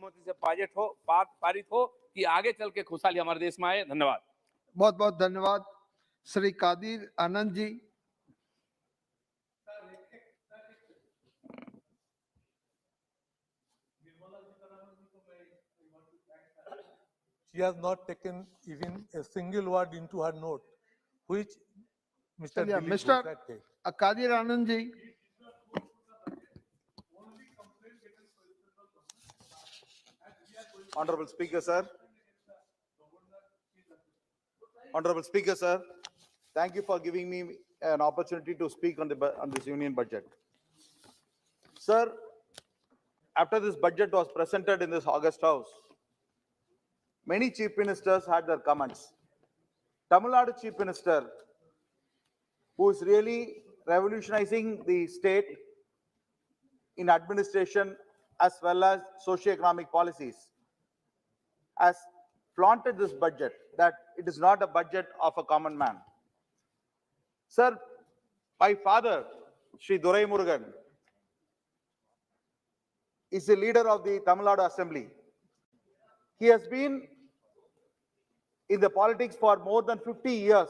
से पारित हो कि आगे चल के खुशहाली हमारे देश में आए। धन्यवाद। बहुत बहुत धन्यवाद Shri Qadir Anand ji. She has not taken even a single word into her note, which Mr. Mr. Kathir Anand ji. Honorable Speaker, sir. Honorable Speaker, sir. Thank you for giving me an opportunity to speak on this union budget. Sir, after this budget was presented in this August House, many chief ministers had their comments. Tamil Nadu Chief Minister, who is really revolutionizing the state in administration as well as socio-economic policies, has flaunted this budget, that it is not a budget of a common man. Sir, my father, Sri Durai Murugan, is the leader of the Tamil Nadu Assembly. He has been in the politics for more than 50 years.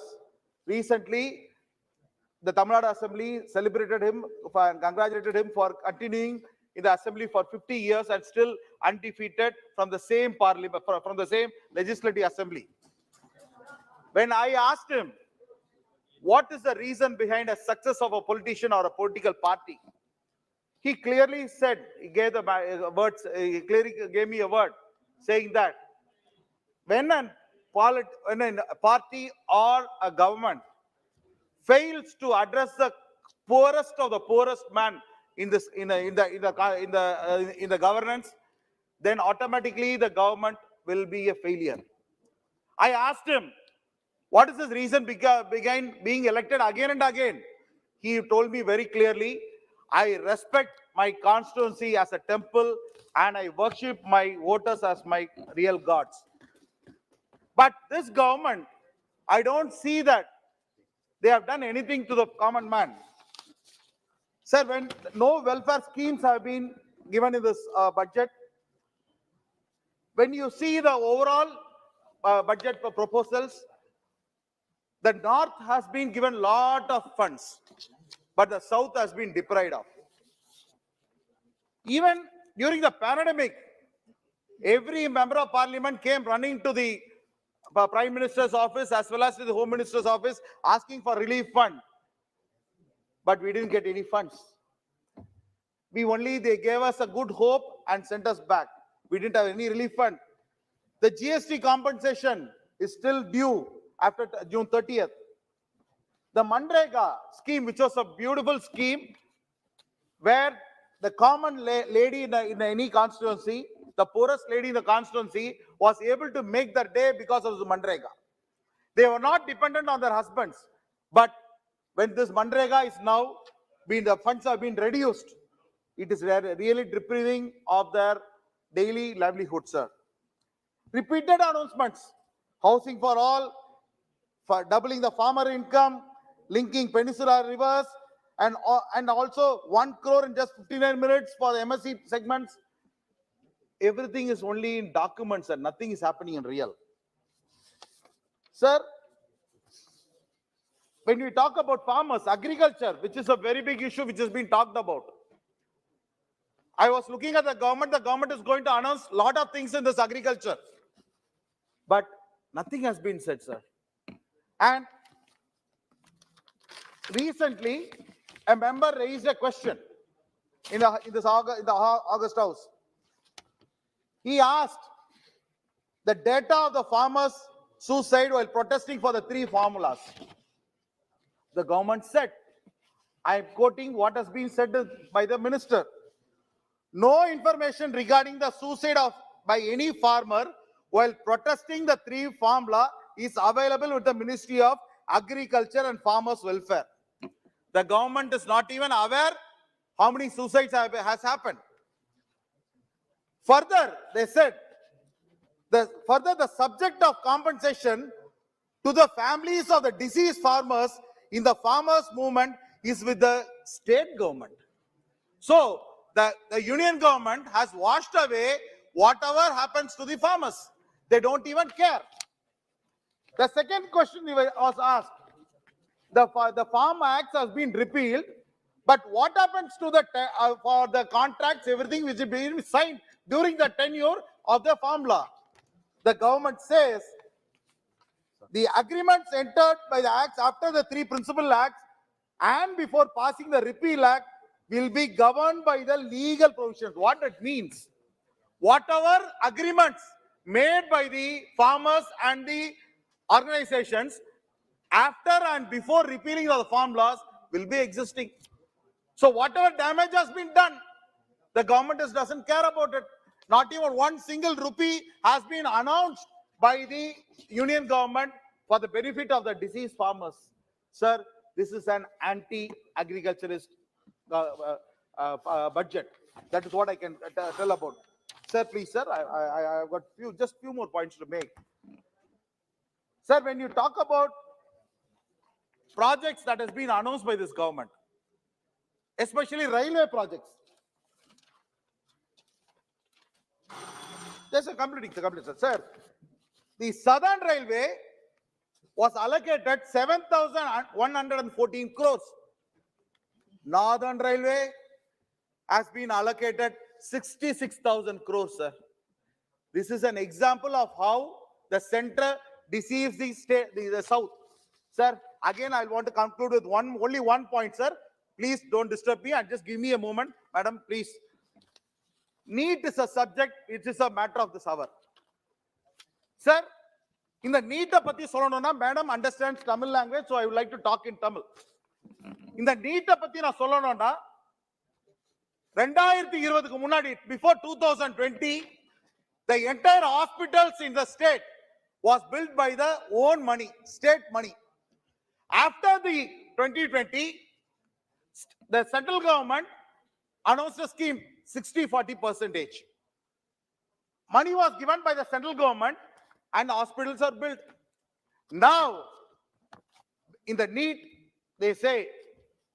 Recently, the Tamil Nadu Assembly celebrated him and congratulated him for continuing in the Assembly for 50 years and still undefeated from the same parliament, from the same legislative assembly. When I asked him, what is the reason behind the success of a politician or a political party, he clearly said, he gave the words, he clearly gave me a word saying that when a party or a government fails to address the poorest of the poorest man in the governance, then automatically the government will be a failure. I asked him, what is the reason behind being elected again and again? He told me very clearly, I respect my constituency as a temple and I worship my voters as my real gods. But this government, I don't see that they have done anything to the common man. Sir, when no welfare schemes have been given in this budget, when you see the overall budget proposals, the North has been given a lot of funds, but the South has been deprived of. Even during the pandemic, every member of parliament came running to the Prime Minister's office as well as to the Home Minister's office asking for relief fund. But we didn't get any funds. They gave us a good hope and sent us back. We didn't have any relief fund. The GST compensation is still due after June 30th. The Manrega scheme, which was a beautiful scheme, where the common lady in any constituency, the poorest lady in the constituency, was able to make their day because of the Manrega. They were not dependent on their husbands. But when this Manrega is now the funds have been reduced, it is really depriving of their daily livelihood, sir. Repeated announcements, housing for all, for doubling the farmer income, linking peninsular rivers, and also 1 crore in just 59 minutes for the MSC segments. Everything is only in documents and nothing is happening in real. Sir, when we talk about farmers, agriculture, which is a very big issue which has been talked about, I was looking at the government is going to announce a lot of things in this agriculture. But nothing has been said, sir. And recently, a member raised a question in the August House. He asked the data of the farmers' suicide while protesting for the 3 formulas. The government said, I am quoting what has been said by the minister, no information regarding the suicide by any farmer while protesting the 3 formula is available with the Ministry of Agriculture and Farmers Welfare. The government is not even aware how many suicides has happened. Further, they said, the subject of compensation to the families of the deceased farmers in the farmers' movement is with the state government. So, the union government has washed away whatever happens to the farmers. They don't even care. The second question was asked. The Farm Act has been repealed, but what happens to for the contracts, everything which is being signed during the tenure of the farm law? The government says the agreements entered by the acts after the three principal acts and before passing the repeal act will be governed by the legal provisions. What it means? Whatever agreements made by the farmers and the organizations after and before repealing of the farm laws will be existing. So whatever damage has been done, the government doesn't care about it. Not even one single rupee has been announced by the union government for the benefit of the deceased farmers. Sir, this is an anti-agriculturist budget. That is what I can tell about. Sir, please, sir, I've got just few more points to make. Sir, when you talk about projects that has been announced by this government, especially railway projects. Just completing, sir. The Southern Railway was allocated 7,114 crores. Northern Railway has been allocated 66,000 crores, sir. This is an example of how the center deceives the state, the south. Sir, again, I want to conclude with only one point, sir. Please don't disturb me and just give me a moment. Madam, please. NEET is a subject, it is a matter of this hour. Sir, in the NEET, madam understands Tamil language, so I would like to talk in Tamil. In the NEET, before 2020, the entire hospitals in the state was built by the own money, state money. After the 2020, the central government announced a scheme, 60-40%. Money was given by the central government and hospitals are built. Now, in the NEET, they say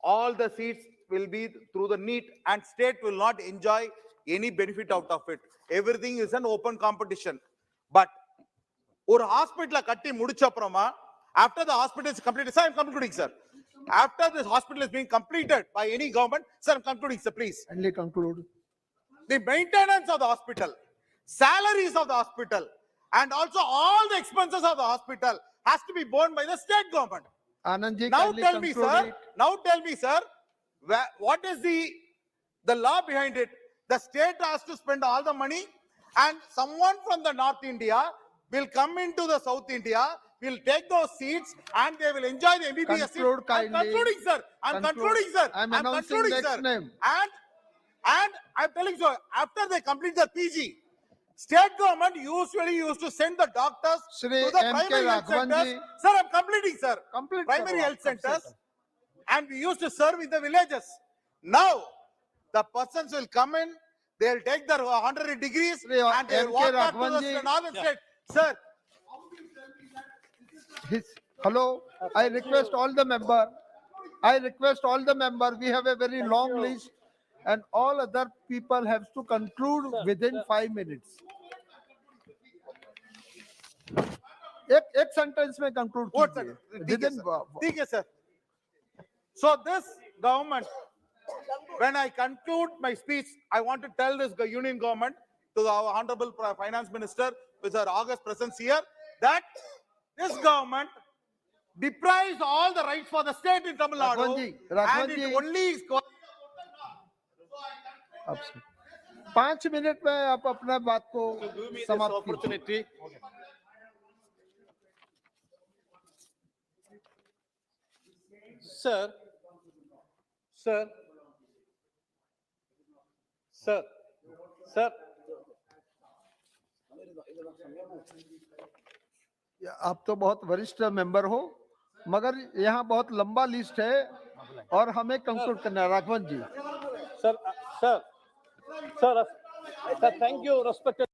all the seats will be through the NEET and state will not enjoy any benefit out of it. Everything is an open competition. But ஒரு hospital கட்டி முடிச்ச அப்புறமா after the hospital is completed, sir, I'm concluding, sir. After this hospital is being completed by any government, sir, I'm concluding, sir, please. Kindly conclude. The maintenance of the hospital, salaries of the hospital, and also all the expenses of the hospital has to be borne by the state government. Anandji, Now kindly tell me, conclude sir. it. Now tell me, sir. What is the law behind it? The state has to spend all the money, and someone from the North India will come into the South India, will take those seats, and they will enjoy the MBBS seats. Conclude I'm kindly. concluding, sir. I'm concluding, sir. I'm announcing concluding, next sir. name. And I'm telling you, after they complete the PG, state government usually used to send the doctors Shri to the M.K. primary health centers. Raghavanji. Sir, I'm completing, sir. Complete, Primary sir. health centers, and we used to serve in the villages. Now, the persons will come in, they'll take their 100 degrees, Shri and they'll M.K. walk back to the Raghavanji. northern state. Sir, Hello, I request all the member. We have a very long list, and all other people have to conclude within 5 minutes. एक sentence में conclude what, कीजिए. sir? Within ठीक है, sir. So this government, when I conclude my speech, I want to tell this union government, to our honorable finance minister with her august presence here, that this government deprives all the rights for the state in Tamil Nadu, and it only is. आपसे 5 minute में आप अपना बात को समाप्त कीजिए. Opportunity. Sir, आप तो बहुत वरिष्ठ मेंबर हो, मगर यहाँ बहुत लंबा लिस्ट है और हमें कंक्लूड करना है. राघवन जी. sir, thank you, respected